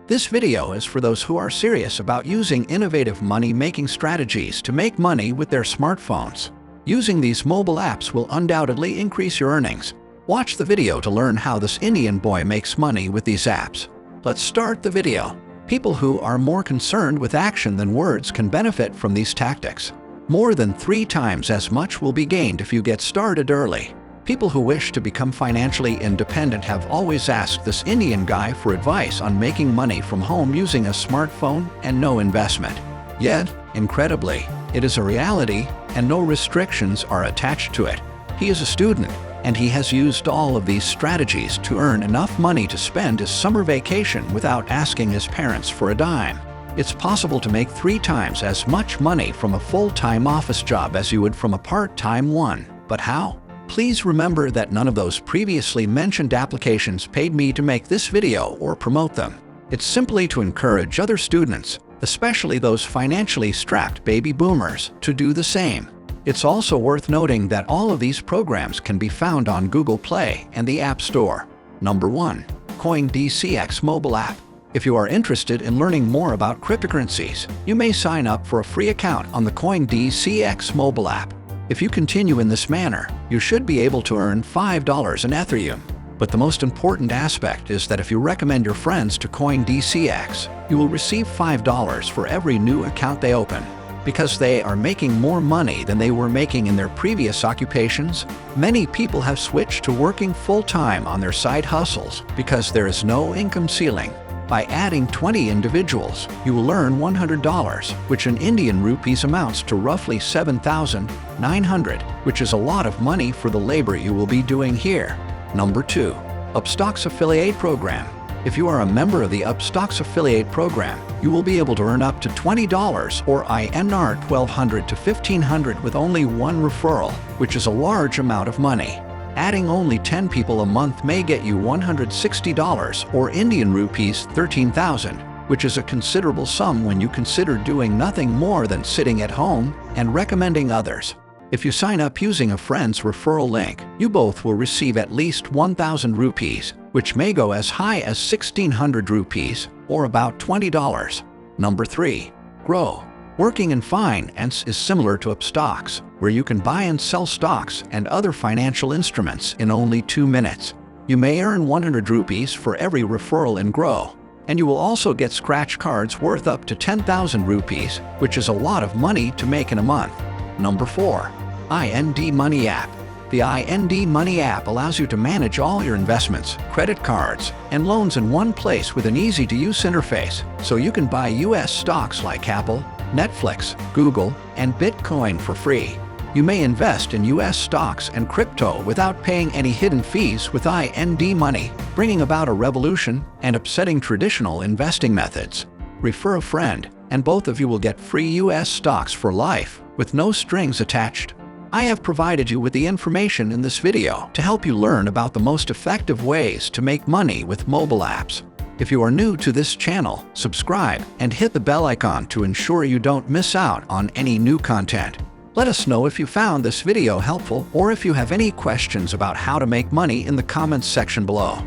This video is for those who are serious about using innovative money-making strategies to make money with their smartphones. Using these mobile apps will undoubtedly increase your earnings. Watch the video to learn how this Indian boy makes money with these apps. Let's start the video. People who are more concerned with action than words can benefit from these tactics. More than 3 times as much will be gained if you get started early. People who wish to become financially independent have always asked this Indian guy for advice on making money from home using a smartphone and no investment. Yet, incredibly, it is a reality and no restrictions are attached to it. He is a student, and he has used all of these strategies to earn enough money to spend his summer vacation without asking his parents for a dime. It's possible to make 3 times as much money from a full-time office job as you would from a part-time one. But how? Please remember that none of those previously mentioned applications paid me to make this video or promote them. It's simply to encourage other students, especially those financially strapped baby boomers, to do the same. It's also worth noting that all of these programs can be found on Google Play and the App Store. Number 1. CoinDCX mobile app. If you are interested in learning more about cryptocurrencies, you may sign up for a free account on the CoinDCX mobile app. If you continue in this manner, you should be able to earn $5 in Ethereum. But the most important aspect is that if you recommend your friends to CoinDCX, you will receive $5 for every new account they open. Because they are making more money than they were making in their previous occupations, many people have switched to working full-time on their side hustles because there is no income ceiling. By adding 20 individuals, you will earn $100, which in Indian rupees amounts to roughly 7,900, which is a lot of money for the labor you will be doing here. Number 2. Upstox Affiliate Program. If you are a member of the Upstox Affiliate Program, you will be able to earn up to $20 or INR 1,200 to 1,500 with only one referral, which is a large amount of money. Adding only 10 people a month may get you $160 or Indian rupees 13,000, which is a considerable sum when you consider doing nothing more than sitting at home and recommending others. If you sign up using a friend's referral link, you both will receive at least 1,000 rupees, which may go as high as 1,600 rupees or about $20. Number 3. Groww. Working in finance is similar to upstox, where you can buy and sell stocks and other financial instruments in only 2 minutes. You may earn 100 rupees for every referral in groww, and you will also get scratch cards worth up to 10,000 rupees, which is a lot of money to make in a month. Number 4. IND Money app. The IND Money app allows you to manage all your investments, credit cards, and loans in one place with an easy-to-use interface, so you can buy US stocks like Apple, Netflix, Google, and Bitcoin for free. You may invest in US stocks and crypto without paying any hidden fees with IND Money, bringing about a revolution and upsetting traditional investing methods. Refer a friend, and both of you will get free US stocks for life, with no strings attached. I have provided you with the information in this video to help you learn about the most effective ways to make money with mobile apps. If you are new to this channel, subscribe and hit the bell icon to ensure you don't miss out on any new content. Let us know if you found this video helpful or if you have any questions about how to make money in the comments section below.